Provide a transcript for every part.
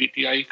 PTI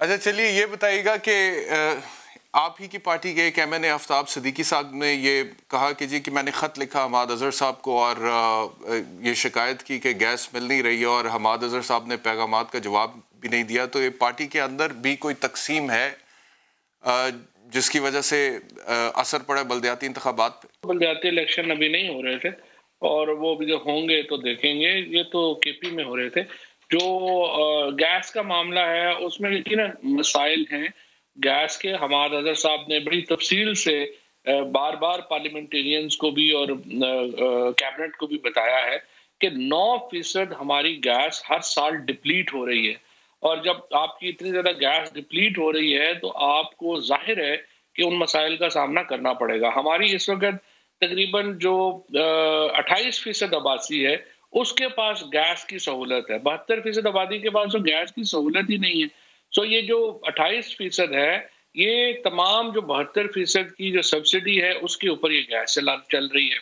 اچھا چلیے یہ بتائیے گا کہ آپ ہی کی پارٹی کے ایک ایم این اے آفتاب صدیقی صاحب نے یہ کہا کہ جی کہ میں نے خط لکھا حماد اظہر صاحب کو اور یہ شکایت کی کہ گیس مل نہیں رہی ہے، اور حماد اظہر صاحب نے پیغامات کا جواب بھی نہیں دیا. تو یہ پارٹی کے اندر بھی کوئی تقسیم ہے جس کی وجہ سے اثر پڑا بلدیاتی انتخابات پہ؟ بلدیاتی الیکشن ابھی نہیں ہو رہے تھے، اور وہ بھی جو ہوں گے تو دیکھیں گے. یہ تو کے پی میں ہو رہے تھے. جو گیس کا معاملہ ہے اس میں یقیناً مسائل ہیں گیس کے. حماد اظہر صاحب نے بڑی تفصیل سے بار بار پارلیمنٹیرینز کو بھی اور کیبنٹ کو بھی بتایا ہے کہ 9% ہماری گیس ہر سال ڈپلیٹ ہو رہی ہے. اور جب آپ کی اتنی زیادہ گیس ڈپلیٹ ہو رہی ہے تو آپ کو ظاہر ہے کہ ان مسائل کا سامنا کرنا پڑے گا. ہماری اس وقت تقریباً جو 28% آبادی ہے اس کے پاس گیس کی سہولت ہے. 72% آبادی کے پاس تو گیس کی سہولت ہی نہیں ہے. سو یہ جو 28% ہے یہ تمام جو 72% کی جو سبسڈی ہے اس کے اوپر یہ گیس چل رہی ہے.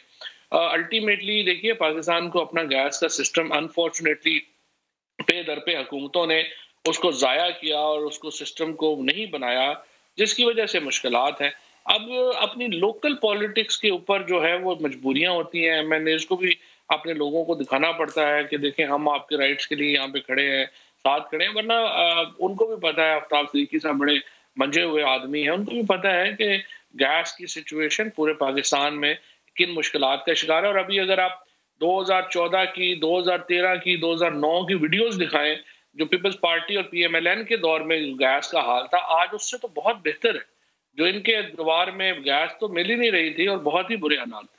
الٹیمیٹلی دیکھیے پاکستان کو اپنا گیس کا سسٹم انفارچونیٹلی پے در پہ حکومتوں نے اس کو ضائع کیا اور اس کو سسٹم کو نہیں بنایا، جس کی وجہ سے مشکلات ہیں. اب اپنی لوکل پالیٹکس کے اوپر جو ہے وہ مجبوریاں ہوتی ہیں. ایم این ایز کو بھی اپنے لوگوں کو دکھانا پڑتا ہے کہ دیکھیں ہم آپ کے رائٹس کے لیے یہاں پہ کھڑے ہیں، ساتھ کھڑے ہیں. ورنہ ان کو بھی پتا ہے، آفتاب صدیقی صاحب بڑے منجے ہوئے آدمی ہیں، ان کو بھی پتا ہے کہ گیس کی سچویشن پورے پاکستان میں کن مشکلات کا شکار ہے. اور ابھی اگر آپ 2014 کی، 2013 کی، 2009 کی ویڈیوز دکھائیں جو پیپلز پارٹی اور پی ایم ایل این کے دور میں گیس کا حال تھا، آج اس سے تو بہت بہتر ہے. جو ان کے دوار میں گیس تو مل ہی نہیں رہی تھی اور بہت ہی برے حالات تھے.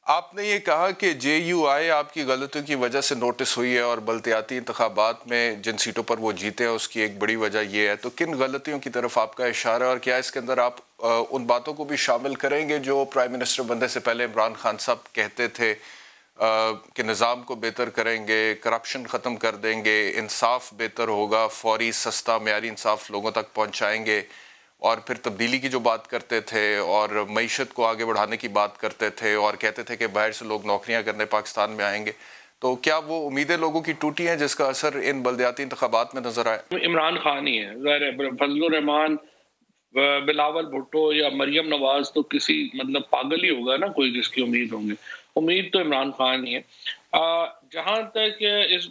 آپ نے یہ کہا کہ جے یو آئی آپ کی غلطیوں کی وجہ سے نوٹس ہوئی ہے، اور بلدیاتی انتخابات میں جن سیٹوں پر وہ جیتے ہیں اس کی ایک بڑی وجہ یہ ہے. تو کن غلطیوں کی طرف آپ کا اشارہ ہے، اور کیا اس کے اندر آپ ان باتوں کو بھی شامل کریں گے جو پرائم منسٹر بننے سے پہلے عمران خان صاحب کہتے تھے کہ نظام کو بہتر کریں گے، کرپشن ختم کر دیں گے، انصاف بہتر ہوگا، فوری سستا معیاری انصاف لوگوں تک پہنچائیں گے، اور پھر تبدیلی کی جو بات کرتے تھے اور معیشت کو آگے بڑھانے کی بات کرتے تھے، اور کہتے تھے کہ باہر سے لوگ نوکریاں کرنے پاکستان میں آئیں گے؟ تو کیا وہ امیدیں لوگوں کی ٹوٹی ہیں جس کا اثر ان بلدیاتی انتخابات میں نظر آئے؟ عمران خان ہی ہے ظاہر ہے. فضل الرحمان، بلاول بھٹو یا مریم نواز تو کسی مطلب پاگل ہی ہوگا نا کوئی جس کی امید ہوں گے. امید تو عمران خان ہی ہے. جہاں تک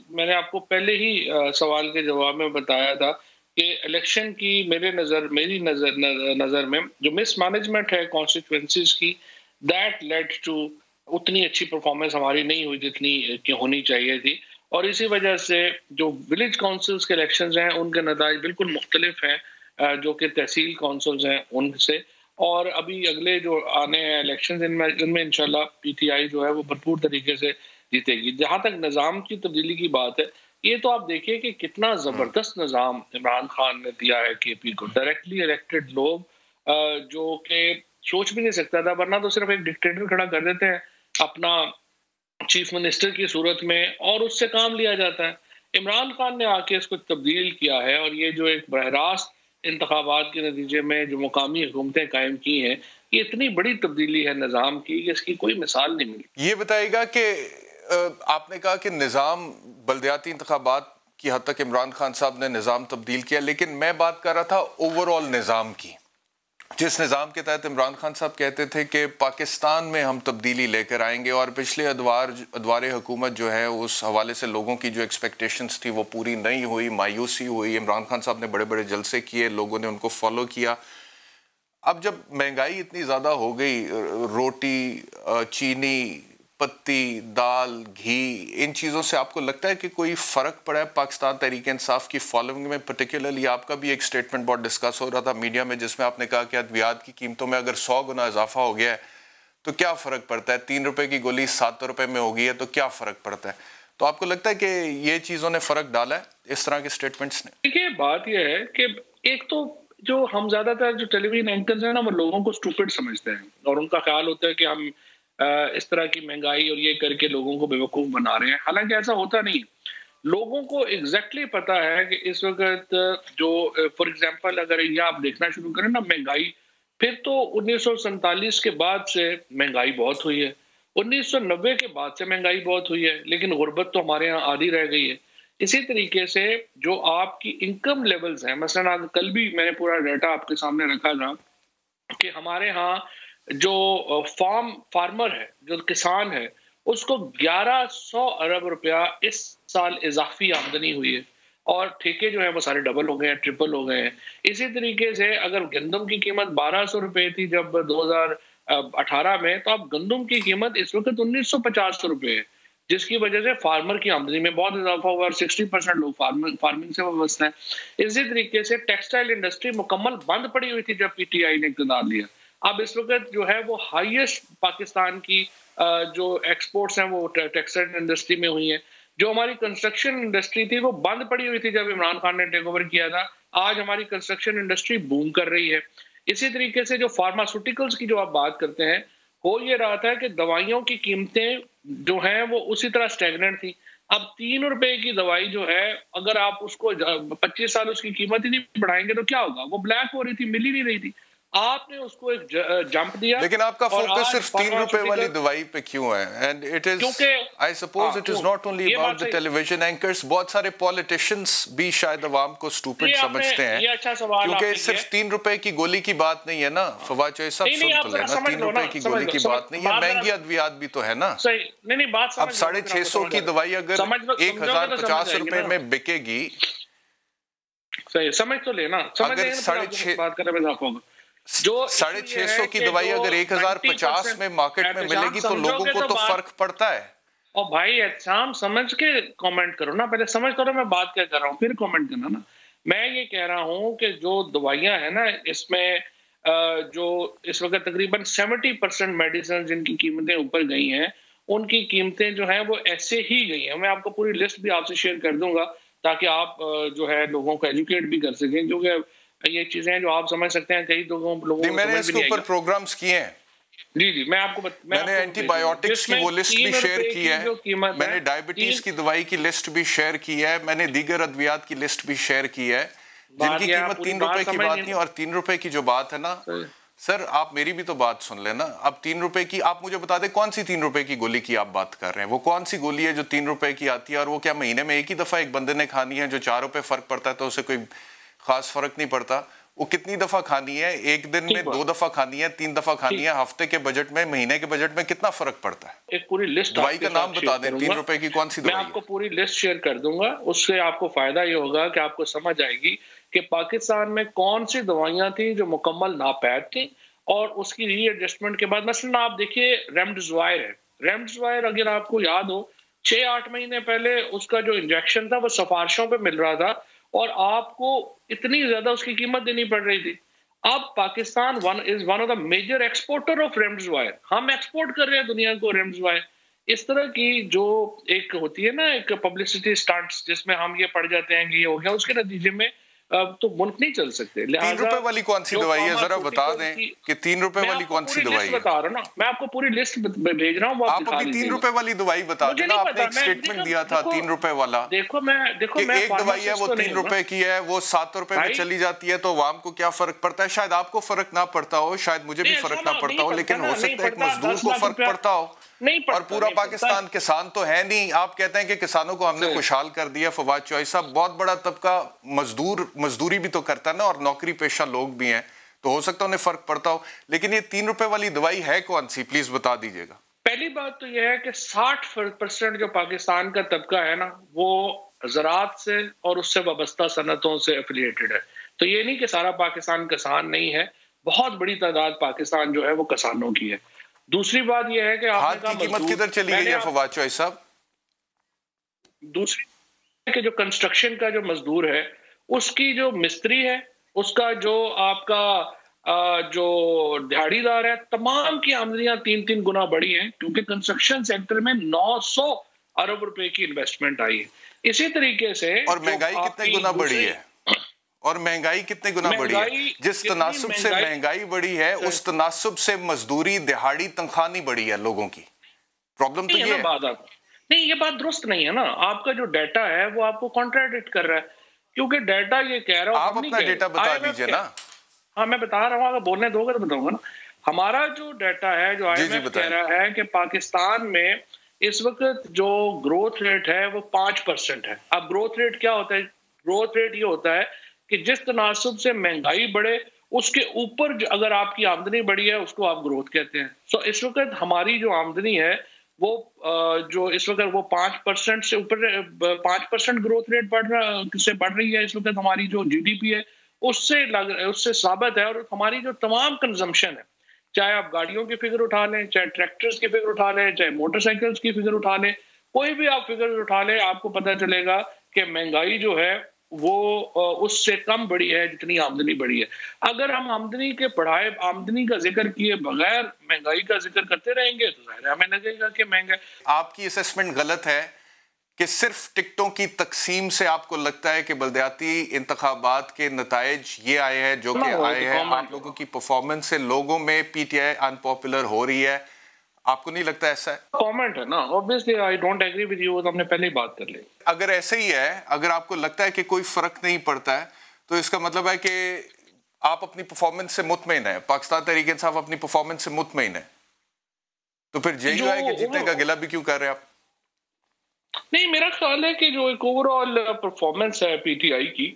میں نے آپ کو پہلے ہی سوال کے جواب میں بتایا تھا کہ الیکشن کی میری نظر میں جو مس مینجمنٹ ہے کانسٹیٹوئنسیز کی، دیٹ لیڈ ٹو اتنی اچھی پرفارمنس ہماری نہیں ہوئی جتنی کہ ہونی چاہیے تھی. اور اسی وجہ سے جو ولیج کونسلز کے الیکشنز ہیں ان کے نتائج بالکل مختلف ہیں جو کہ تحصیل کونسلز ہیں ان سے. اور ابھی اگلے جو آنے ہیں الیکشنز ان میں انشاءاللہ پی ٹی آئی جو ہے وہ بھرپور طریقے سے جیتے گی. جہاں تک نظام کی تبدیلی کی بات ہے، یہ تو آپ دیکھیے کہ کتنا زبردست نظام عمران خان نے دیا ہے کے پی کو. ڈائریکٹلی الیکٹڈ لوگ جو کہ سوچ بھی نہیں سکتا تھا، ورنہ تو صرف ایک ڈکٹیٹر کھڑا کر دیتے ہیں اپنا چیف منسٹر کی صورت میں اور اس سے کام لیا جاتا ہے. عمران خان نے آ کے اس کو تبدیل کیا ہے، اور یہ جو ایک براہ راست انتخابات کے نتیجے میں جو مقامی حکومتیں قائم کی ہیں، یہ اتنی بڑی تبدیلی ہے نظام کی کہ اس کی کوئی مثال نہیں ملتی. یہ بتائے گا کہ آپ نے کہا کہ نظام بلدیاتی انتخابات کی حد تک عمران خان صاحب نے نظام تبدیل کیا، لیکن میں بات کر رہا تھا اوور آل نظام کی، جس نظام کے تحت عمران خان صاحب کہتے تھے کہ پاکستان میں ہم تبدیلی لے کر آئیں گے. اور پچھلے ادوار حکومت جو ہے اس حوالے سے لوگوں کی جو ایکسپیکٹیشنز تھی وہ پوری نہیں ہوئی، مایوسی ہوئی. عمران خان صاحب نے بڑے بڑے جلسے کیے، لوگوں نے ان کو فالو کیا. اب جب مہنگائی اتنی زیادہ ہو گئی، روٹی، چینی، پتی، دال، گھی، ان چیزوں سے آپ کو لگتا ہے کہ کوئی فرق پڑا ہے پاکستان تحریک انصاف کی فالوئنگ میں؟ پرٹیکولرلی آپ کا بھی ایک سٹیٹمنٹ بہت ڈسکس ہو رہا تھا میڈیا میں جس میں آپ نے کہا کہ ادویات کی قیمتوں میں اگر 100 گنا اضافہ ہو گیا ہے تو کیا فرق پڑتا ہے؟ 3 روپے کی گولی 7 روپے میں ہو گئی ہے تو کیا فرق پڑتا ہے؟ تو آپ کو لگتا ہے کہ یہ چیزوں نے فرق ڈالا ہے اس طرح کے سٹیٹمنٹس نے؟ دیکھیے بات یہ ہے کہ ایک تو جو ہم زیادہ تر جو ٹیلی ویژن اینکرز ہیں نا وہ لوگوں کو اسٹوپڈ سمجھتے ہیں، اور ان کا خیال ہوتا ہے کہ ہم اس طرح کی مہنگائی اور یہ کر کے لوگوں کو بے وقوف بنا رہے ہیں. حالانکہ ایسا ہوتا نہیں. لوگوں کو ایگزیکٹلی پتا ہے کہ اس وقت جو فار ایگزامپل اگر یہ آپ دیکھنا شروع کریں نا مہنگائی، پھر تو 1947 کے بعد سے مہنگائی بہت ہوئی ہے، 1990 کے بعد سے مہنگائی بہت ہوئی ہے، لیکن غربت تو ہمارے ہاں آدھی رہ گئی ہے. اسی طریقے سے جو آپ کی انکم لیولز ہیں، مثلا کل بھی میں نے پورا ڈیٹا آپ کے سامنے رکھا تھا کہ ہمارے ہاں جو فارمر ہے، جو کسان ہے، اس کو 1100 ارب روپیہ اس سال اضافی آمدنی ہوئی ہے، اور ٹھیکے جو ہیں وہ سارے ڈبل ہو گئے ہیں، ٹرپل ہو گئے ہیں۔ اسی طریقے سے اگر گندم کی قیمت 1200 روپے تھی جب 2018 میں، تو اب گندم کی قیمت اس وقت 1950 روپے ہے، جس کی وجہ سے فارمر کی آمدنی میں بہت اضافہ ہوا، اور 60% لوگ فارمنگ سے وابستہ ہیں۔ اسی طریقے سے ٹیکسٹائل انڈسٹری مکمل بند پڑی ہوئی تھی جب پی ٹی آئی نے اقتدار لیا۔ اب اس وقت جو ہے وہ ہائیسٹ پاکستان کی جو ایکسپورٹس ہیں وہ ٹیکسٹائل انڈسٹری میں ہوئی ہیں۔ جو ہماری کنسٹرکشن انڈسٹری تھی وہ بند پڑی ہوئی تھی جب عمران خان نے ٹیک اوور کیا تھا، آج ہماری کنسٹرکشن انڈسٹری بوم کر رہی ہے۔ اسی طریقے سے جو فارماسیوٹیکلز کی جو آپ بات کرتے ہیں، ہو یہ رہا تھا کہ دوائیوں کی قیمتیں جو ہیں وہ اسی طرح سٹیگننٹ تھی۔ اب 3 روپے کی دوائی جو ہے، اگر آپ اس کو 25 سال اس کی قیمت ہی نہیں بڑھائیں گے تو کیا ہوگا؟ وہ بلیک ہو رہی تھی، مل ہی نہیں رہی تھی۔ آپ نے اس کو ایک جمپ دیا، لیکن آپ کا فوکس صرف 3 روپے والی دوائی پہ کیوں ہے؟ And it is I suppose it is not only about the television anchors, بہت سارے پولیٹیشنز بھی شاید عوام کو اسٹوپڈ سمجھتے ہیں، کیونکہ صرف 3 روپے کی گولی کی بات نہیں ہے نا فواد چوہے صاحب، سن تو لینا، 3 روپے کی گولی کی بات نہیں ہے، مہنگی ادویات بھی تو ہے نا۔ اب 650 کی دوائی اگر 1050 روپے میں بکے گی، صحیح سمجھ تو لینا، اگر 650 کی دوائی اگر 1050 میں مارکیٹ میں ملے گی تو لوگوں کو تو فرق پڑتا ہے۔ اور بھائی احتشام سمجھ کے کومنٹ کرو نا، پہلے سمجھ کرو میں بات کیا کر رہا ہوں، پھر کومنٹ کرنا نا۔ میں یہ کہہ رہا ہوں کہ جو دوائیاں ہیں نا، اس میں جو اس وقت تقریباً 70% میڈیسن جن کی قیمتیں اوپر گئی ہیں، ان کی قیمتیں جو ہیں وہ ایسے ہی گئی ہیں۔ میں آپ کو پوری لسٹ بھی آپ سے شیئر کر دوں گا تاکہ آپ جو ہے لوگوں کو ایجوکیٹ بھی کر سکیں، کیونکہ یہ چیزیں ہیں جو آپ سمجھ سکتے ہیں، کئی لوگوں میں نے اس کے اوپر پروگرامز کیے ہیں۔ جی میں آپ کو میں نے اینٹی بائیوٹکس کی وہ لسٹ بھی شیئر کی ہے، میں نے ڈائبٹیز کی دوائی کی لسٹ بھی شیئر کی ہے، میں نے دیگر ادویات کی لسٹ بھی شیئر کی ہے جن کی قیمت 3 روپے کی بات نہیں، اور 3 روپے کی جو بات ہے نا سر، آپ میری بھی تو بات سن لینا۔ اب 3 روپے کی آپ مجھے بتا دیں کون سی 3 روپے کی گولی کی آپ بات کر رہے ہیں؟ وہ کون سی گولی ہے جو 3 روپے کی آتی ہے، اور وہ کیا مہینے میں ایک ہی دفعہ ایک بندے نے کھانی ہے؟ جو 4 روپے فرق پڑتا ہے تو اسے کوئی خاص فرق نہیں پڑتا۔ وہ کتنی دفعہ کھانی ہے؟ ایک دن میں 2 دفعہ کھانی ہے، 3 دفعہ کھانی ہے؟ ہفتے کے بجٹ میں، مہینے کے بجٹ میں کتنا فرق پڑتا ہے؟ ایک پوری لسٹ دوائی کا نام بتا دیں، 3 روپے کی کون سی دوائی ہے؟ میں آپ کو پوری لسٹ شیئر کر دوں گا، اس سے آپ کو فائدہ یہ ہوگا کہ آپ کو سمجھ آئے گی کہ پاکستان میں کون سی دوائیاں تھیں جو مکمل ناپید تھیں، اور اس کی ری ایڈجسٹمنٹ کے بعد مثلا آپ دیکھیے ریمڈیزوائر ہے۔ ریمڈیزوائر اگر آپ کو یاد ہو 6-8 مہینے پہلے اس کا جو انجیکشن تھا وہ سفارشوں پہ مل رہا تھا، اور آپ کو اتنی زیادہ اس کی قیمت دینی پڑ رہی تھی۔ اب Pakistan is one of the major exporter of ریمڈیزوائر، ہم ایکسپورٹ کر رہے ہیں دنیا کو ریمڈیزوائر۔ اس طرح کی جو ایک ہوتی ہے نا ایک پبلسٹی سٹانٹس، جس میں ہم یہ پڑھ جاتے ہیں کہ یہ ہو گیا، اس کے نتیجے میں تو ملک نہیں چل سکتے۔ 3 روپے والی کون سی دوائی ہے ذرا بتا دیں کہ 3 روپے والی کون سی دوائی ہے؟ بتا رہا ہوں نا، میں آپ کو پوری لسٹ بھیج رہا ہوں، وہ آپ ابھی 3 روپے والی دوائی بتا دیں نا، آپ نے ایک سٹیٹمنٹ دیا تھا 3 روپے والا، دیکھو کہ ایک دوائی ہے وہ 3 روپے کی ہے، وہ 7 روپے میں چلی جاتی ہے، تو عوام کو کیا فرق پڑتا ہے؟ شاید آپ کو فرق نہ پڑتا ہو، شاید مجھے بھی فرق نہ پڑتا ہو، لیکن ہو سکتا ہے ایک مزدور کو فرق پڑتا ہو، اور پورا پاکستان کسان تو ہے نہیں۔ آپ کہتے ہیں کہ کسانوں کو ہم نے خوشحال کر دیا۔ فواد چوہے صاحب، بہت بڑا طبقہ مزدوری بھی تو کرتا ہے نا، اور نوکری پیشہ لوگ بھی ہیں، تو ہو سکتا ہے انہیں فرق پڑتا ہو، لیکن یہ 3 روپے والی دوائی ہے کون سی؟ پلیز بتا دیجئے گا۔ پہلی بات تو یہ ہے کہ 60% جو پاکستان کا طبقہ ہے نا، وہ زراعت سے اور اس سے وابستہ صنعتوں سے ایفیلیٹڈ ہے، تو یہ نہیں کہ سارا پاکستان کسان نہیں ہے، بہت بڑی تعداد پاکستان جو ہے وہ کسانوں کی ہے۔ دوسری بات یہ ہے کہ ہاتھ کی قیمت کدھر چلی گئی ہے فواد چوہے صاحب؟ دوسری کہ جو کنسٹرکشن کا جو مزدور ہے، اس کی جو مستری ہے، اس کا جو آپ کا جو دیہڑی دار ہے، تمام کی آمدنیاں 3 گنا بڑھی ہیں، کیونکہ کنسٹرکشن سیکٹر میں 900 ارب روپے کی انویسٹمنٹ آئی ہے۔ اسی طریقے سے اور مہنگائی کتنے گنا بڑھی ہے؟ اور مہنگائی کتنے گنا بڑھی ہے؟ جس تناسب سے مہنگائی بڑھی ہے اس تناسب سے مزدوری دہاڑی تنخواہ نہیں بڑھی ہے لوگوں کی۔ پرابلم تو یہ ہے نہیں، یہ بات درست نہیں ہے نا، آپ کا جو ڈیٹا ہے وہ آپ کو کانٹراڈکٹ کر رہا ہے، کیونکہ ڈیٹا یہ کہہ رہا ہوں، آپ اپنا ڈیٹا بتا دیجئے نا۔ ہاں میں بتا رہا ہوں، اگر بولنے دو گے تو بتاؤں گا نا۔ ہمارا جو ڈیٹا ہے، جو آئی ایم ایف کہہ رہا ہے کہ پاکستان میں اس وقت جو گروتھ ریٹ ہے وہ 5% ہے. اب گروتھ ریٹ کیا ہوتا ہے؟ گروتھ ریٹ یہ ہوتا ہے کہ جس تناسب سے مہنگائی بڑھے اس کے اوپر اگر آپ کی آمدنی بڑھی ہے اس کو آپ گروتھ کہتے ہیں. سو اس وقت ہماری جو آمدنی ہے وہ جو اس وقت وہ 5% سے اوپر 5% گروتھ ریٹ بڑھ رہی ہے. اس وقت ہماری جو جی ڈی پی ہے اس سے ثابت ہے. اور ہماری جو تمام کنزمپشن ہے، چاہے آپ گاڑیوں کی فگر اٹھا لیں، چاہے ٹریکٹرز کی فگر اٹھا لیں، چاہے موٹر سائیکلز کی فگر اٹھا لیں، کوئی بھی آپ فگر اٹھا لیں، آپ کو پتہ چلے گا کہ مہنگائی جو ہے وہ اس سے کم بڑی ہے جتنی آمدنی بڑی ہے. اگر ہم آمدنی کا ذکر کیے بغیر مہنگائی کا ذکر کرتے رہیں گے تو ظاہر ہے ہمیں لگے گا کہ مہنگائی. آپ کی اسیسمنٹ غلط ہے کہ صرف ٹکٹوں کی تقسیم سے آپ کو لگتا ہے کہ بلدیاتی انتخابات کے نتائج یہ آئے ہیں جو کہ آئے ہیں. آپ لوگوں کی پرفارمنس سے لوگوں میں P T I in popular ہو رہی ہے، آپ کو نہیں لگتا ایسا ہے؟ کامنٹ ہے نا، obviously I don't agree with you، ہم نے پہلے ہی بات کر لی. اگر ایسے ہی ہے، اگر آپ کو لگتا ہے کہ کوئی فرق نہیں پڑتا ہے تو اس کا مطلب ہے کہ آپ اپنی پرفارمنس سے مطمئن ہیں، پاکستان تحریک انصاف اپنی پرفارمنس سے مطمئن ہے، تو پھر جے یو آئی کے جیتنے کا گلہ بھی کیوں کر رہے ہیں آپ؟ نہیں، میرا خیال ہے کہ جو ایک اوور آل پرفارمنس ہے پی ٹی آئی کی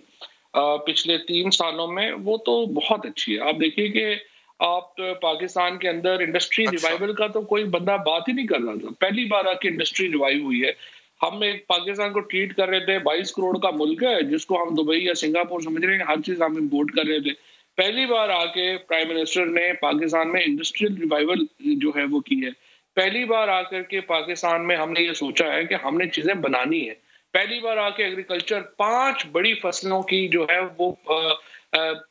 پچھلے 3 سالوں میں وہ تو بہت اچھی ہے. آپ دیکھیے کہ آپ پاکستان کے اندر انڈسٹری ریوائیول کا تو کوئی بندہ بات ہی نہیں کر رہا تھا. پہلی بار آ کے انڈسٹری ریوائیو ہوئی ہے. ہم ایک پاکستان کو ٹریٹ کر رہے تھے 22 کروڑ کا ملک ہے جس کو ہم دبئی یا سنگاپور سمجھ رہے ہیں، ہر چیز ہم امپورٹ کر رہے تھے. پہلی بار آ کے پرائم منسٹر نے پاکستان میں انڈسٹریل ریوائیول جو ہے وہ کی ہے. پہلی بار آ کر کے پاکستان میں ہم نے یہ سوچا ہے کہ ہم نے چیزیں بنانی ہے. پہلی بار آ کے ایگریکلچر 5 بڑی فصلوں کی جو ہے وہ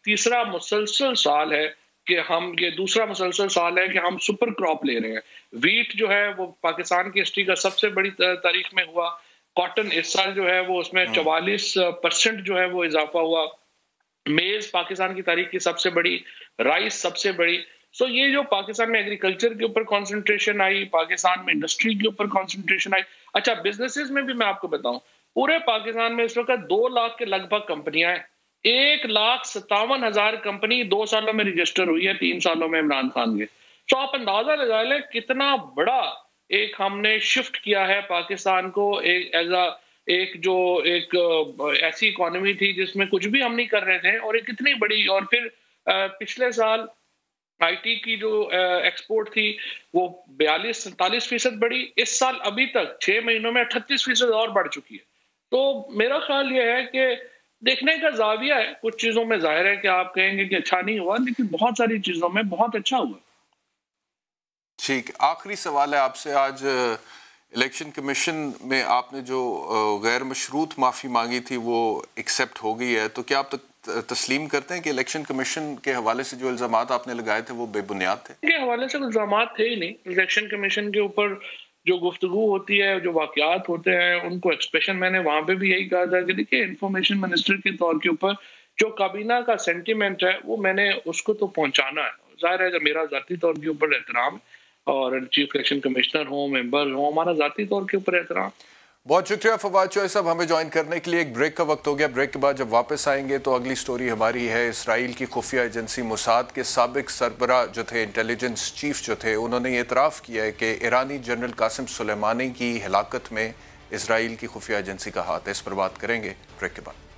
تیسرا مسلسل سال ہے کہ یہ دوسرا مسلسل سال ہے کہ ہم سپر کراپ لے رہے ہیں. ویٹ جو ہے وہ پاکستان کی ہسٹری کا سب سے بڑی تاریخ میں ہوا. کاٹن اس سال جو ہے وہ اس میں 44% جو ہے وہ اضافہ ہوا. میز پاکستان کی تاریخ کی سب سے بڑی، رائس سب سے بڑی. سو یہ جو پاکستان میں ایگریکلچر کے اوپر کانسنٹریشن آئی، پاکستان میں انڈسٹری کے اوپر کانسنٹریشن آئی. اچھا، بزنسز میں بھی میں آپ کو بتاؤں، پورے پاکستان میں اس وقت 2 لاکھ کے لگ بھگ کمپنیاں ہیں. 1,57,000 کمپنی 2 سالوں میں رجسٹر ہوئی ہے 3 سالوں میں عمران خان کے. تو آپ اندازہ لگا لیں کتنا بڑا ایک ہم نے شفٹ کیا ہے پاکستان کو ایک ایسی اکانومی تھی جس میں کچھ بھی ہم نہیں کر رہے تھے، اور ایک اتنی بڑی. اور پھر پچھلے سال آئی ٹی کی جو ایکسپورٹ تھی وہ 42-43% بڑھی. اس سال ابھی تک 6 مہینوں میں 38% اور بڑھ چکی ہے. تو میرا خیال یہ ہے کہ دیکھنے کا زاویہ ہے. کچھ چیزوں میں ظاہر ہے کہ آپ کہیں گے کہ اچھا نہیں ہوا، لیکن بہت ساری چیزوں میں بہت اچھا ہوا. ٹھیک، آخری سوال ہے آپ سے. آج الیکشن کمیشن میں آپ نے جو غیر مشروط معافی مانگی تھی وہ ایکسیپٹ ہو گئی ہے، تو کیا آپ تسلیم کرتے ہیں کہ الیکشن کمیشن کے حوالے سے جو الزامات آپ نے لگائے تھے وہ بے بنیاد تھے؟ کے حوالے سے الزامات تھے ہی نہیں. الیکشن کمیشن کے اوپر جو گفتگو ہوتی ہے، جو واقعات ہوتے ہیں، ان کو ایکسپریشن میں نے وہاں پہ بھی یہی کہا تھا کہ دیکھیے انفارمیشن منسٹر کے طور کے اوپر جو کابینہ کا سینٹیمنٹ ہے وہ میں نے اس کو تو پہنچانا ہے. ظاہر ہے کہ میرا ذاتی طور کے اوپر احترام اور چیف الیکشن کمشنر ہوں، ممبر ہوں، ہمارا ذاتی طور کے اوپر احترام. بہت شکریہ فواد چوہے صاحب ہمیں جوائن کرنے کے لیے. ایک بریک کا وقت ہو گیا. بریک کے بعد جب واپس آئیں گے تو اگلی سٹوری ہماری ہے اسرائیل کی خفیہ ایجنسی موساد کے سابق سربراہ جو تھے، انٹیلیجنس چیف جو تھے، انہوں نے یہ اعتراف کیا ہے کہ ایرانی جنرل قاسم سلیمانی کی ہلاکت میں اسرائیل کی خفیہ ایجنسی کا ہاتھ ہے. اس پر بات کریں گے بریک کے بعد.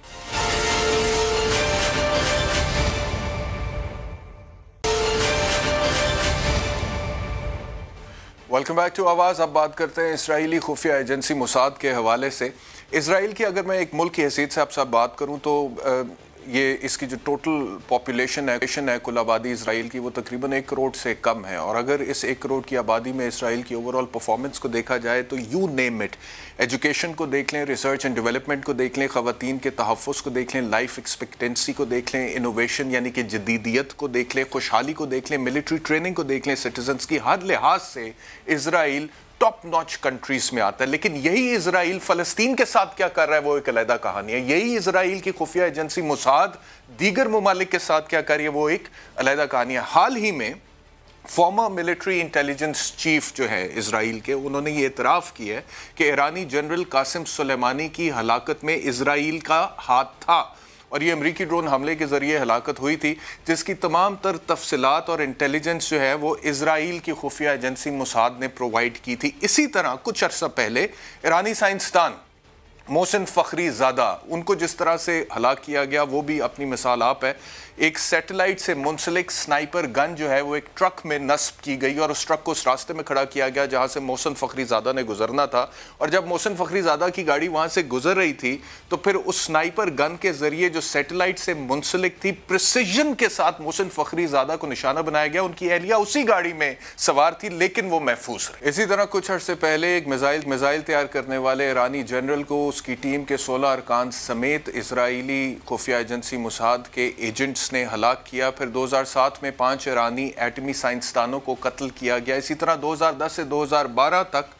ویلکم بیک ٹو آواز. اب بات کرتے ہیں اسرائیلی خفیہ ایجنسی موساد کے حوالے سے. اسرائیل کی اگر میں ایک ملک کی حیثیت سے آپ سے بات کروں تو یہ اس کی جو ٹوٹل پاپولیشن ہے کل آبادی اسرائیل کی، وہ تقریباً 1 کروڑ سے کم ہے. اور اگر اس 1 کروڑ کی آبادی میں اسرائیل کی اوور آل پرفارمنس کو دیکھا جائے تو یو نیم اٹ، ایجوکیشن کو دیکھ لیں، ریسرچ اینڈ ڈیولپمنٹ کو دیکھ لیں، خواتین کے تحفظ کو دیکھ لیں، لائف ایکسپیکٹنسی کو دیکھ لیں، انوویشن یعنی کہ جدیدیت کو دیکھ لیں، خوشحالی کو دیکھ لیں، ملٹری ٹریننگ کو دیکھ لیں، سٹیزنز کی، ہر لحاظ سے اسرائیل ٹاپ نوچ کنٹریز میں آتا ہے. لیکن یہی اسرائیل فلسطین کے ساتھ کیا کر رہا ہے وہ ایک علیحدہ کہانی ہے. یہی اسرائیل کی خفیہ ایجنسی موساد دیگر ممالک کے ساتھ کیا کر رہی ہے وہ ایک علیحدہ کہانی ہے. حال ہی میں فارمر ملٹری انٹیلیجنس چیف جو ہے اسرائیل کے، انہوں نے یہ اعتراف کیا ہے کہ ایرانی جنرل قاسم سلیمانی کی ہلاکت میں اسرائیل کا ہاتھ تھا. اور یہ امریکی ڈرون حملے کے ذریعے ہلاکت ہوئی تھی، جس کی تمام تر تفصیلات اور انٹیلیجنس جو ہے وہ اسرائیل کی خفیہ ایجنسی موساد نے پرووائڈ کی تھی۔ اسی طرح کچھ عرصہ پہلے ایرانی سائنسدان محسن فخری زادہ، ان کو جس طرح سے ہلاک کیا گیا وہ بھی اپنی مثال آپ ہے۔ ایک سیٹلائٹ سے منسلک سنائپر گن جو ہے وہ ایک ٹرک میں نصب کی گئی اور اس ٹرک کو اس راستے میں کھڑا کیا گیا جہاں سے محسن فخری زادہ نے گزرنا تھا، اور جب محسن فخری زادہ کی گاڑی وہاں سے گزر رہی تھی تو پھر اس سنائپر گن کے ذریعے جو سیٹلائٹ سے منسلک تھی پریسیجن کے ساتھ محسن فخری زادہ کو نشانہ بنایا گیا۔ ان کی اہلیہ اسی گاڑی میں سوار تھی لیکن وہ محفوظ رہی۔ اسی طرح کچھ عرصے پہلے ایک میزائل تیار کرنے والے ایرانی جنرل کو اس کی ٹیم کے 16 ارکان سمیت اسرائیلی خفیہ ایجنسی موساد کے ایجنٹس نے ہلاک کیا۔ پھر 2007 میں 5 ایرانی ایٹمی سائنسدانوں کو قتل کیا گیا۔ اسی طرح 2010 سے 2012 تک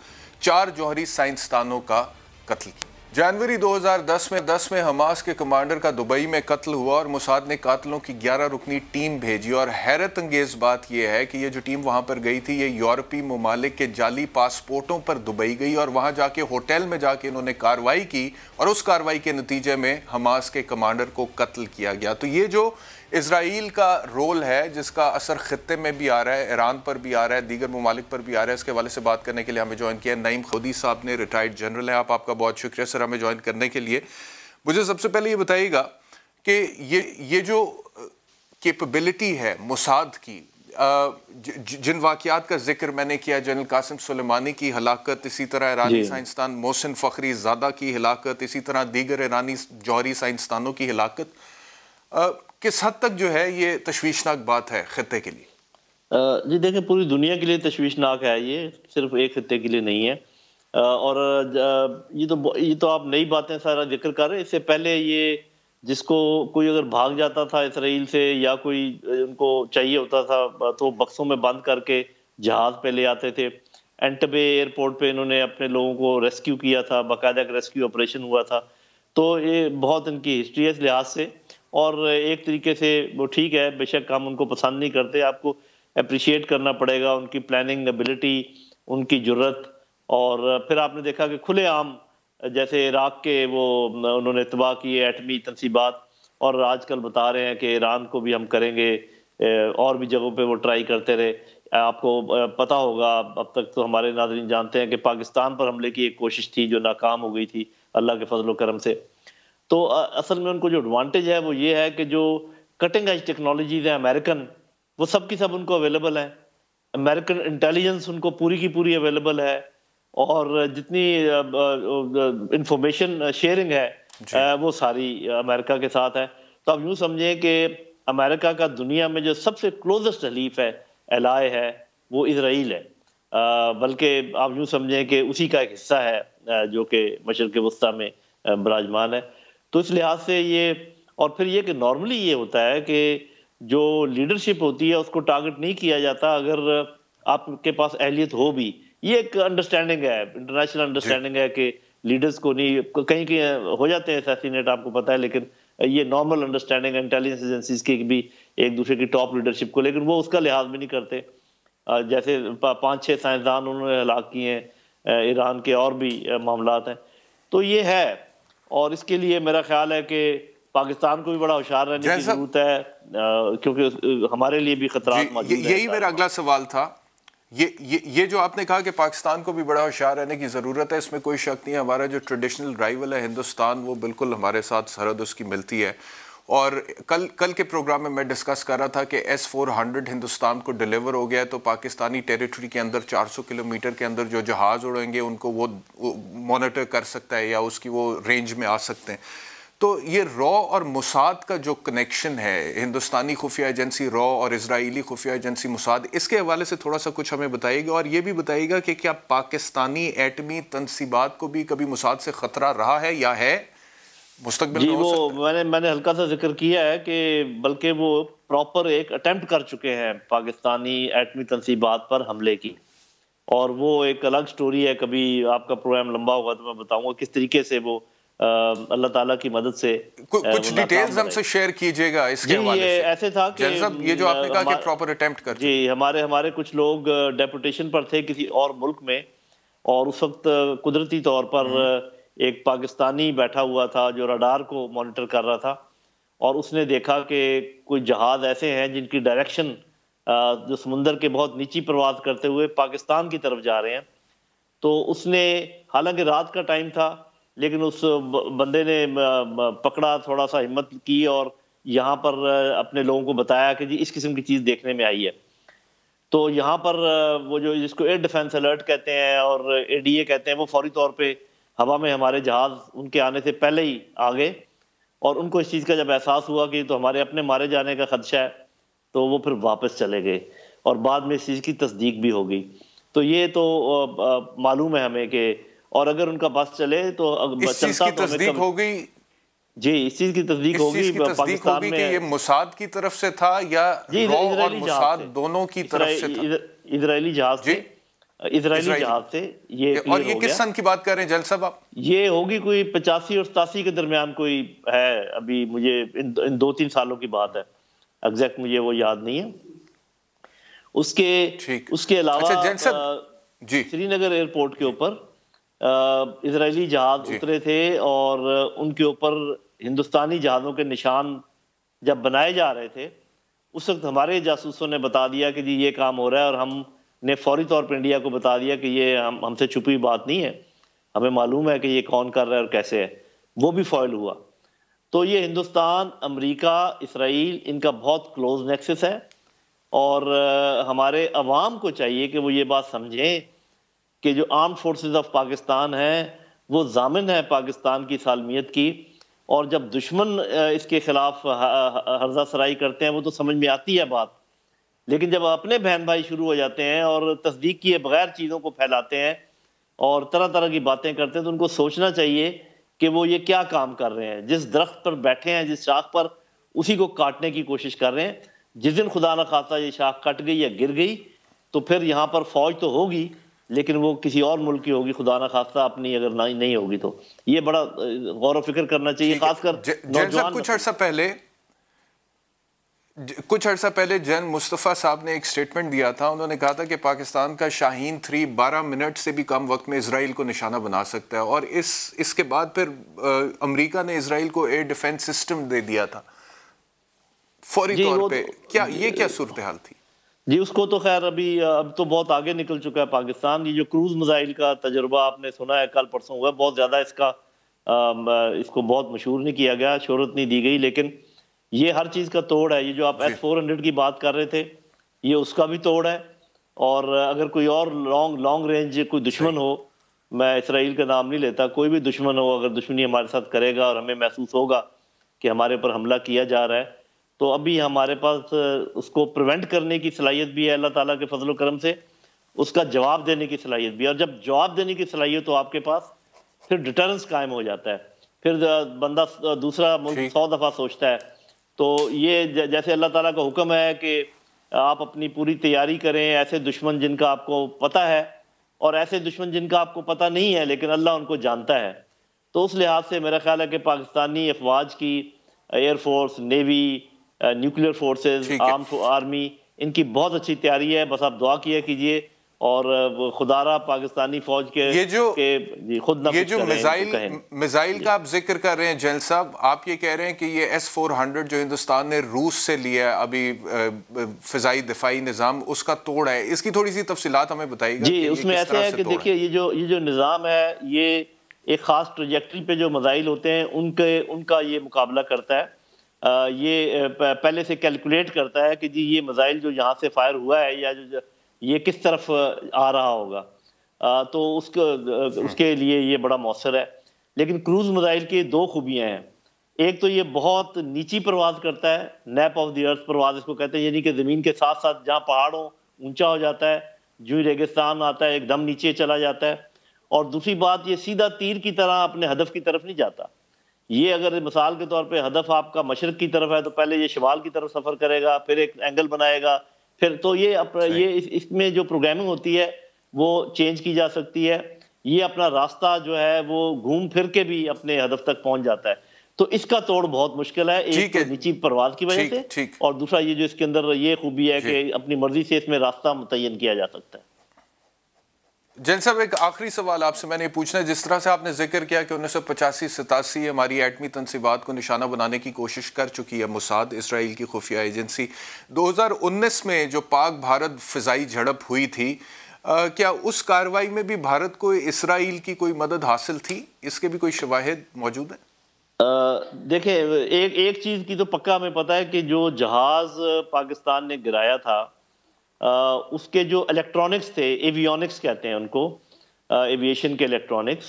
4 جوہری سائنسدانوں کا قتل کیا۔ جنوری 2010 میں حماس کے کمانڈر کا دبئی میں قتل ہوا اور موساد نے قاتلوں کی 11 رکنی ٹیم بھیجی، اور حیرت انگیز بات یہ ہے کہ یہ جو ٹیم وہاں پر گئی تھی یہ یورپی ممالک کے جعلی پاسپورٹوں پر دبئی گئی اور وہاں جا کے ہوٹل میں جا کے انہوں نے کارروائی کی، اور اس کارروائی کے نتیجے میں حماس کے کمانڈر کو قتل کیا گیا۔ تو یہ جو اسرائیل کا رول ہے جس کا اثر خطے میں بھی آ رہا ہے، ایران پر بھی آ رہا ہے، دیگر ممالک پر بھی آ رہا ہے، اس کے حوالے سے بات کرنے کے لیے ہمیں جوائن کیا نعیم خودی صاحب نے، ریٹائرڈ جنرل ہیں۔ آپ کا بہت شکریہ سر ہمیں جوائن کرنے کے لیے۔ مجھے سب سے پہلے یہ بتائیے گا کہ یہ جو کیپبلٹی ہے موساد کی، جن واقعات کا ذکر میں نے کیا، جنرل قاسم سلیمانی کی ہلاکت، اسی طرح ایرانی سائنسدان محسن فخری زادہ کی ہلاکت، اسی طرح دیگر ایرانی جوہری سائنسدانوں کی ہلاکت، کس حد تک جو ہے یہ تشویشناک بات ہے خطے کے لیے؟ جی دیکھیں، پوری دنیا کے لیے تشویشناک ہے، یہ صرف ایک خطے کے لیے نہیں ہے۔ اور یہ تو آپ نئی باتیں سارا ذکر کر رہے ہیں۔ اس سے پہلے یہ جس کو کوئی اگر بھاگ جاتا تھا اسرائیل سے یا کوئی ان کو چاہیے ہوتا تھا تو بکسوں میں بند کر کے جہاز پہ لے آتے تھے۔ اینٹبے ایئرپورٹ پہ انہوں نے اپنے لوگوں کو ریسکیو کیا تھا، باقاعدہ ایک ریسکیو آپریشن ہوا تھا۔ تو یہ بہت ان کی ہسٹری ہے اس لحاظ سے، اور ایک طریقے سے وہ ٹھیک ہے، بے شک ہم ان کو پسند نہیں کرتے، آپ کو اپریشیٹ کرنا پڑے گا ان کی پلاننگ ایبلٹی، ان کی جرت۔ اور پھر آپ نے دیکھا کہ کھلے عام جیسے عراق کے وہ انہوں نے تباہ کیے ایٹمی تنصیبات، اور آج کل بتا رہے ہیں کہ ایران کو بھی ہم کریں گے، اور بھی جگہوں پہ وہ ٹرائی کرتے رہے۔ آپ کو پتا ہوگا، اب تک تو ہمارے ناظرین جانتے ہیں کہ پاکستان پر حملے کی ایک کوشش تھی جو ناکام ہو گئی تھی اللہ کے فضل و کرم سے۔ تو اصل میں ان کو جو ایڈوانٹیج ہے وہ یہ ہے کہ جو کٹنگ ایج ٹیکنالوجیز ہیں امریکن، وہ سب کی سب ان کو اویلیبل ہیں۔ امریکن انٹیلیجنس ان کو پوری کی پوری اویلیبل ہے، اور جتنی انفارمیشن شیئرنگ ہے وہ ساری امریکہ کے ساتھ ہے۔ تو آپ یوں سمجھیں کہ امریکہ کا دنیا میں جو سب سے کلوزسٹ حلیف ہے، الائے ہے، وہ اسرائیل ہے۔ بلکہ آپ یوں سمجھیں کہ اسی کا ایک حصہ ہے جو کہ مشرق وسطیٰ میں براجمان ہے۔ تو اس لحاظ سے یہ، اور پھر یہ کہ نارملی یہ ہوتا ہے کہ جو لیڈرشپ ہوتی ہے اس کو ٹارگٹ نہیں کیا جاتا اگر آپ کے پاس اہلیت ہو بھی۔ یہ ایک انڈرسٹینڈنگ ہے، انٹرنیشنل انڈرسٹینڈنگ ہے کہ لیڈرز کو نہیں، کہیں کہیں ہو جاتے ہیں اسیسینیٹ، آپ کو پتہ ہے، لیکن یہ نارمل انڈرسٹینڈنگ انٹیلیجنس ایجنسیز کی بھی ایک دوسرے کی ٹاپ لیڈرشپ کو، لیکن وہ اس کا لحاظ بھی نہیں کرتے۔ جیسے 5-6 سائنسدان انہوں نے ہلاک کیے ہیں، ایران کے اور بھی معاملات ہیں۔ تو یہ ہے، اور اس کے لیے میرا خیال ہے کہ پاکستان کو بھی بڑا ہوشیار رہنے کی ضرورت ہے، کیونکہ ہمارے لیے بھی خطرات موجود ہیں۔ یہی میرا اگلا سوال تھا۔ یہ جو آپ نے کہا کہ پاکستان کو بھی بڑا ہوشیار رہنے کی ضرورت ہے، اس میں کوئی شک نہیں ہے۔ ہمارا جو ٹریڈیشنل رائیول ہے ہندوستان، وہ بالکل ہمارے ساتھ سرحد اس کی ملتی ہے، اور کل کے پروگرام میں میں ڈسکس کر رہا تھا کہ S-400 ہندوستان کو ڈیلیور ہو گیا ہے، تو پاکستانی ٹیریٹری کے اندر 400 کلومیٹر کے اندر جو جہاز اڑیں گے ان کو وہ مانیٹر کر سکتا ہے یا اس کی وہ رینج میں آ سکتے ہیں۔ تو یہ رو اور موساد کا جو کنیکشن ہے، ہندوستانی خفیہ ایجنسی رو اور اسرائیلی خفیہ ایجنسی موساد، اس کے حوالے سے تھوڑا سا کچھ ہمیں بتائیے گا، اور یہ بھی بتائیے گا کہ کیا پاکستانی ایٹمی تنصیبات کو بھی کبھی موساد سے خطرہ رہا ہے یا ہے مستقبل جی؟ میں ہو سکتا ہے؟ وہ میں نے ہلکا سا ذکر کیا ہے کہ بلکہ وہ پراپر ایک اٹیمپٹ کر چکے ہیں پاکستانی ایٹمی تنصیبات پر حملے کی، اور وہ ایک الگ سٹوری ہے۔ کبھی آپ کا پروگرام لمبا ہوگا تو میں بتاؤں گا کس طریقے سے وہ اللہ تعالیٰ کی مدد سے کچھ ڈیٹیلز ہم سے شیئر کیجئے گا اس کے حوالے سے۔ ایسے تھا کہ یہ جو آپ نے کہا کہ پراپر اٹیمپٹ کر چکے، جی ہمارے کچھ لوگ ڈیپوٹیشن پر تھے کسی اور ملک میں، اور اس وقت قدرتی طور پر ایک پاکستانی بیٹھا ہوا تھا جو رڈار کو مانیٹر کر رہا تھا، اور اس نے دیکھا کہ کوئی جہاز ایسے ہیں جن کی ڈائریکشن جو سمندر کے بہت نیچی پرواز کرتے ہوئے پاکستان کی طرف جا رہے ہیں. تو اس نے حالانکہ رات کا ٹائم تھا لیکن اس بندے نے پکڑا، تھوڑا سا ہمت کی اور یہاں پر اپنے لوگوں کو بتایا کہ جی اس قسم کی چیز دیکھنے میں آئی ہے. تو یہاں پر وہ جو جس کو ایئر ڈیفنس الرٹ کہتے ہیں اور ADA کہتے ہیں، وہ فوری طور پہ ہوا میں ہمارے جہاز ان کے آنے سے پہلے ہی آ گئے، اور ان کو اس چیز کا جب احساس ہوا کہ تو ہمارے اپنے مارے جانے کا خدشہ ہے تو وہ پھر واپس چلے گئے، اور بعد میں اس چیز کی تصدیق بھی ہو گئی. تو یہ تو معلوم ہے ہمیں کہ اور اگر ان کا بس چلے تو اس چیز کی تصدیق ہو گئی. جی اس چیز کی تصدیق ہوگی پاکستان میں کہ یہ موساد کی طرف سے تھا یا رو اور موساد دونوں کی طرف سے تھا؟ اسرائیلی جہاز سے، اسرائیلی جہاز سے. اور یہ کس سن کی بات کر رہے ہیں جل صاحب آپ؟ یہ ہوگی کوئی 85 اور 87 کے درمیان کوئی ہے، ابھی مجھے ان 2-3 سالوں کی بات ہے، ایگزیکٹ مجھے وہ یاد نہیں ہے. اس کے علاوہ سری نگر ایئرپورٹ کے اوپر اسرائیلی جہاز اترے تھے اور ان کے اوپر ہندوستانی جہازوں کے نشان جب بنائے جا رہے تھے اس وقت ہمارے جاسوسوں نے بتا دیا کہ جی یہ کام ہو رہا ہے، اور ہم نے فوری طور پر انڈیا کو بتا دیا کہ یہ ہم سے چھپی بات نہیں ہے، ہمیں معلوم ہے کہ یہ کون کر رہا ہے اور کیسے ہے. وہ بھی فوائل ہوا. تو یہ ہندوستان، امریکہ، اسرائیل ان کا بہت کلوز نیکسس ہے، اور ہمارے عوام کو چاہیے کہ وہ یہ بات سمجھیں کہ جو آرمڈ فورسز آف پاکستان ہیں وہ ضامن ہے پاکستان کی سالمیت کی، اور جب دشمن اس کے خلاف ہرزہ سرائی کرتے ہیں وہ تو سمجھ میں آتی ہے بات، لیکن جب اپنے بہن بھائی شروع ہو جاتے ہیں اور تصدیق کیے بغیر چیزوں کو پھیلاتے ہیں اور طرح طرح کی باتیں کرتے ہیں تو ان کو سوچنا چاہیے کہ وہ یہ کیا کام کر رہے ہیں. جس درخت پر بیٹھے ہیں، جس شاخ پر، اسی کو کاٹنے کی کوشش کر رہے ہیں. جس دن خدا نہ خواستہ یہ شاخ کٹ گئی یا گر گئی تو پھر یہاں پر فوج تو ہوگی لیکن وہ کسی اور ملک کی ہوگی، خدا نہ خواستہ اپنی اگر نہیں ہوگی. تو یہ بڑا غور و فکر کرنا چاہیے، خاص کر نوجوان. کچھ عرصہ پہلے جنرل مصطفیٰ صاحب نے ایک سٹیٹمنٹ دیا تھا، انہوں نے کہا تھا کہ پاکستان کا شاہین 3 12 منٹ سے بھی کم وقت میں اسرائیل کو نشانہ بنا سکتا ہے، اور اس کے بعد پھر امریکہ نے اسرائیل کو ایئر ڈیفنس سسٹم دے دیا تھا فوری طور پہ. کیا صورتحال تھی؟ جی اس کو تو خیر اب تو بہت آگے نکل چکا ہے پاکستان. یہ جو کروز میزائل کا تجربہ آپ نے سنا ہے کل پرسوں ہوا، بہت زیادہ اس کو بہت مشہور نہیں کیا گیا، شہرت نہیں دی گئی، لیکن یہ ہر چیز کا توڑ ہے. یہ جو آپ S-400 کی بات کر رہے تھے یہ اس کا بھی توڑ ہے. اور اگر کوئی اور لانگ رینج کوئی دشمن ہو، میں اسرائیل کا نام نہیں لیتا، کوئی بھی دشمن ہو اگر دشمنی ہمارے ساتھ کرے گا اور ہمیں محسوس ہوگا کہ ہمارے پر حملہ کیا جا رہا ہے تو ابھی ہمارے پاس اس کو پریونٹ کرنے کی صلاحیت بھی ہے اللہ تعالیٰ کے فضل و کرم سے، اس کا جواب دینے کی صلاحیت بھی ہے. اور جب جواب دینے کی صلاحیت ہو آپ کے پاس پھر ڈیٹرنس قائم ہو جاتا ہے، پھر بندہ دوسرا ملک 100 دفعہ سوچتا ہے. تو یہ جیسے اللہ تعالیٰ کا حکم ہے کہ آپ اپنی پوری تیاری کریں، ایسے دشمن جن کا آپ کو پتہ ہے اور ایسے دشمن جن کا آپ کو پتہ نہیں ہے لیکن اللہ ان کو جانتا ہے. تو اس لحاظ سے میرا خیال ہے کہ پاکستانی افواج کی، air force, navy, nuclear forces, army, ان کی بہت اچھی تیاری ہے. بس آپ دعا کیا کیجئے اور خدا را پاکستانی فوج کے خود نہ یہ جو میزائل کا آپ ذکر کر رہے ہیں جنرل صاحب، آپ یہ کہہ رہے ہیں کہ یہ S-400 جو ہندوستان نے روس سے لیا ہے ابھی فضائی دفاعی نظام، اس کا توڑ ہے. اس کی تھوڑی سی تفصیلات ہمیں بتائیے گا. جی اس میں ایسے ہے کہ دیکھیے یہ جو نظام ہے یہ ایک خاص ٹریجیکٹری پہ جو میزائل ہوتے ہیں ان کا یہ مقابلہ کرتا ہے. یہ پہلے سے کیلکولیٹ کرتا ہے کہ جی یہ میزائل جو یہاں سے فائر ہوا ہے یا یہ کس طرف آ رہا ہوگا، تو اس کے لیے یہ بڑا مؤثر ہے. لیکن کروز میزائل کی 2 خوبیاں ہیں. ایک تو یہ بہت نیچی پرواز کرتا ہے، نیپ آف دی ارتھ پرواز اس کو کہتے ہیں، یعنی کہ زمین کے ساتھ ساتھ جہاں پہاڑ ہوں اونچا ہو جاتا ہے، جو ہی ریگستان آتا ہے ایک دم نیچے چلا جاتا ہے. اور دوسری بات یہ سیدھا تیر کی طرح اپنے ہدف کی طرف نہیں جاتا. یہ اگر مثال کے طور پہ ہدف آپ کا مشرق کی طرف ہے تو پہلے یہ شمال کی طرف سفر کرے گا، پھر ایک اینگل بنائے گا، پھر تو یہ اس میں جو پروگرامنگ ہوتی ہے وہ چینج کی جا سکتی ہے. یہ اپنا راستہ جو ہے وہ گھوم پھر کے بھی اپنے ہدف تک پہنچ جاتا ہے. تو اس کا توڑ بہت مشکل ہے، ایک نیچی پرواز کی وجہ سے، اور دوسرا یہ جو اس کے اندر یہ خوبی ہے کہ اپنی مرضی سے اس میں راستہ متعین کیا جا سکتا ہے. جین صاحب ایک آخری سوال آپ سے میں نے پوچھنا ہے، جس طرح سے آپ نے ذکر کیا کہ 1985-87 ہماری ایٹمی تنصیبات کو نشانہ بنانے کی کوشش کر چکی ہے موساد، اسرائیل کی خفیہ ایجنسی، 2019 میں جو پاک بھارت فضائی جھڑپ ہوئی تھی، کیا اس کارروائی میں بھی بھارت کو اسرائیل کی کوئی مدد حاصل تھی؟ اس کے بھی کوئی شواہد موجود ہیں؟ دیکھیں ایک چیز کی تو پکا ہمیں پتا ہے کہ جو جہاز پاکستان نے گرایا تھا اس کے جو الیکٹرونکس تھے، ایویونکس کہتے ہیں ان کو، ایویشن کے الیکٹرونکس،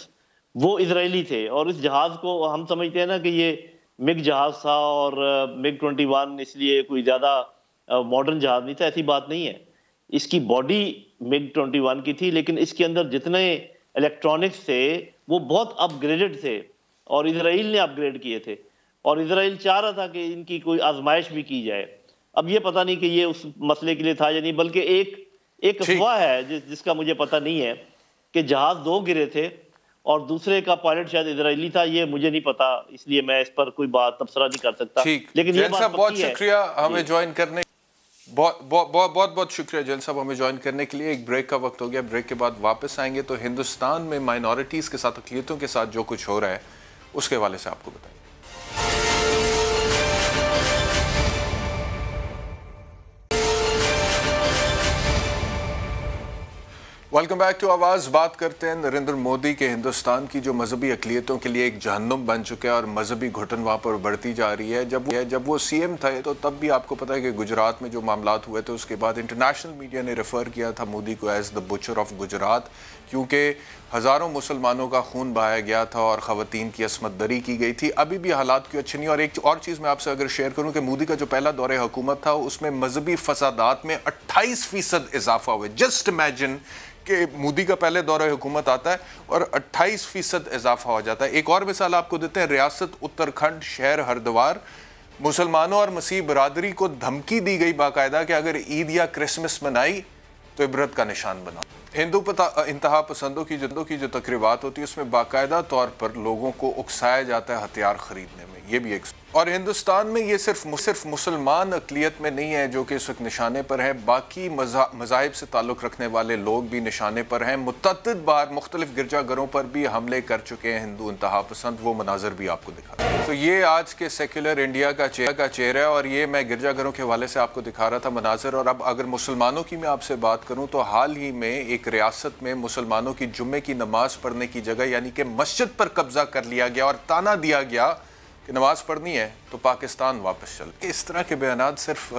وہ اسرائیلی تھے. اور اس جہاز کو ہم سمجھتے ہیں نا کہ یہ مگ جہاز تھا اور مگ 21 اس لیے کوئی زیادہ ماڈرن جہاز نہیں تھا. ایسی بات نہیں ہے. اس کی باڈی مگ 21 کی تھی، لیکن اس کے اندر جتنے الیکٹرونکس تھے وہ بہت اپ گریڈڈ تھے اور اسرائیل نے اپ گریڈ کیے تھے. اور اسرائیل چاہ رہا تھا کہ ان کی کوئی آزمائش بھی کی جائے. اب یہ پتہ نہیں کہ یہ اس مسئلے کے لیے تھا یا نہیں، بلکہ ایک افواہ ہے جس کا مجھے پتہ نہیں ہے کہ جہاز 2 گرے تھے اور دوسرے کا پائلٹ شاید اسرائیلی تھا. یہ مجھے نہیں پتا، اس لیے میں اس پر کوئی بات تبصرہ نہیں کر سکتا. لیکن یہ بات بہت شکریہ ہمیں جوائن کرنے، بہت شکریہ جیل صاحب ہمیں جوائن کرنے کے لیے. ایک بریک کا وقت ہو گیا، بریک کے بعد واپس آئیں گے تو ہندوستان میں مائنورٹیز کے ساتھ، اقلیتوں کے ساتھ جو کچھ ہو رہا ہے اس کے حوالے سے آپ کو بتائیں. ویلکم بیک ٹو آواز. بات کرتے ہیں نریندر مودی کے ہندوستان کی جو مذہبی اقلیتوں کے لیے ایک جہنم بن چکا ہے اور مذہبی گھٹن وہاں پر بڑھتی جا رہی ہے. جب وہ سی ایم تھے تو تب بھی آپ کو پتہ ہے کہ گجرات میں جو معاملات ہوئے تھے، اس کے بعد انٹرنیشنل میڈیا نے ریفر کیا تھا مودی کو as the Butcher of Gujarat, کیونکہ ہزاروں مسلمانوں کا خون بہایا گیا تھا اور خواتین کی عصمت دری کی گئی تھی. ابھی بھی حالات کی اچھی نہیں. اور ایک اور چیز میں آپ سے اگر شیئر کروں کہ مودی کا جو پہلا دور حکومت تھا اس میں مذہبی فسادات میں 28% اضافہ ہوئے. جسٹ امیجن کہ مودی کا پہلے دور حکومت آتا ہے اور 28% اضافہ ہو جاتا ہے. ایک اور مثال آپ کو دیتے ہیں. ریاست اتراکھنڈ شہر ہردوار، مسلمانوں اور مسیح برادری کو دھمکی دی گئی باقاعدہ کہ اگر عید یا کرسمس منائی تو عبرت کا نشان بنا. ہندو انتہا پسندوں کی جو تقریبات ہوتی ہے اس میں باقاعدہ طور پر لوگوں کو اکسایا جاتا ہے ہتھیار خریدنے میں. یہ بھی ایک اور ہندوستان میں یہ صرف مسلمان اقلیت میں نہیں ہے جو کہ اس وقت نشانے پر ہے، باقی مذاہب سے تعلق رکھنے والے لوگ بھی نشانے پر ہیں. متعدد بار مختلف گرجا گھروں پر بھی حملے کر چکے ہیں ہندو انتہا پسند. وہ مناظر بھی آپ کو دکھا رہا ہے. تو یہ آج کے سیکولر انڈیا کا چہرہ ہے اور یہ میں گرجا گھروں کے حوالے سے آپ کو دکھا رہا تھا مناظر. اور اب اگر مسلمانوں کی میں آپ سے بات کروں تو حال ہی میں ایک ریاست میں مسلمانوں کی جمعے کی نماز پڑھنے کی جگہ یعنی کہ مسجد پر قبضہ کر لیا گیا اور تانا دیا گیا کہ نماز پڑھنی ہے تو پاکستان واپس چل. اس طرح کے بیانات صرف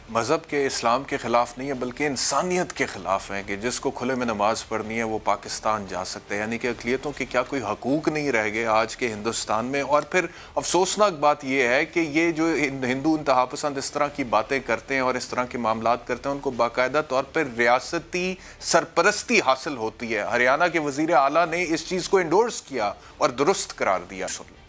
مذہب کے اسلام کے خلاف نہیں ہے بلکہ انسانیت کے خلاف ہیں کہ جس کو کھلے میں نماز پڑھنی ہے وہ پاکستان جا سکتا ہے. یعنی کہ اقلیتوں کے کیا کوئی حقوق نہیں رہ گئے آج کے ہندوستان میں. اور پھر افسوسناک بات یہ ہے کہ یہ جو ہندو انتہا پسند اس طرح کی باتیں کرتے ہیں اور اس طرح کے معاملات کرتے ہیں ان کو باقاعدہ طور پر ریاستی سرپرستی حاصل ہوتی ہے. ہریانہ کے وزیر اعلیٰ نے اس چیز کو انڈورس کیا اور درست قرار دیا.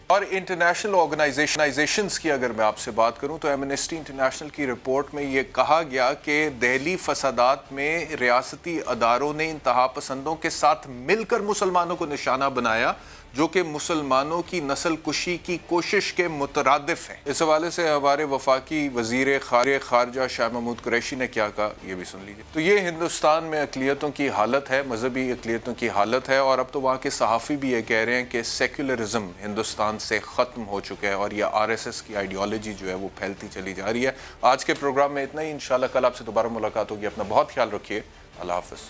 اور انٹرنیشنل آرگنائزیشنز کی اگر میں آپ سے بات کروں تو ایمنسٹی انٹرنیشنل کی رپورٹ میں یہ کہا گیا کہ دہلی فسادات میں ریاستی اداروں نے انتہا پسندوں کے ساتھ مل کر مسلمانوں کو نشانہ بنایا جو کہ مسلمانوں کی نسل کشی کی کوشش کے مترادف ہیں. اس حوالے سے ہمارے وفاقی وزیر خارجہ شاہ محمود قریشی نے کیا کہا یہ بھی سن لیجیے. تو یہ ہندوستان میں اقلیتوں کی حالت ہے، مذہبی اقلیتوں کی حالت ہے. اور اب تو وہاں کے صحافی بھی یہ کہہ رہے ہیں کہ سیکولرزم ہندوستان سے ختم ہو چکا ہے اور یہ RSS کی آئیڈیالوجی جو ہے وہ پھیلتی چلی جا رہی ہے. آج کے پروگرام میں اتنا ہی. انشاءاللہ کل آپ سے دوبارہ ملاقات ہوگی. اپنا بہت خیال رکھیے. اللہ حافظ.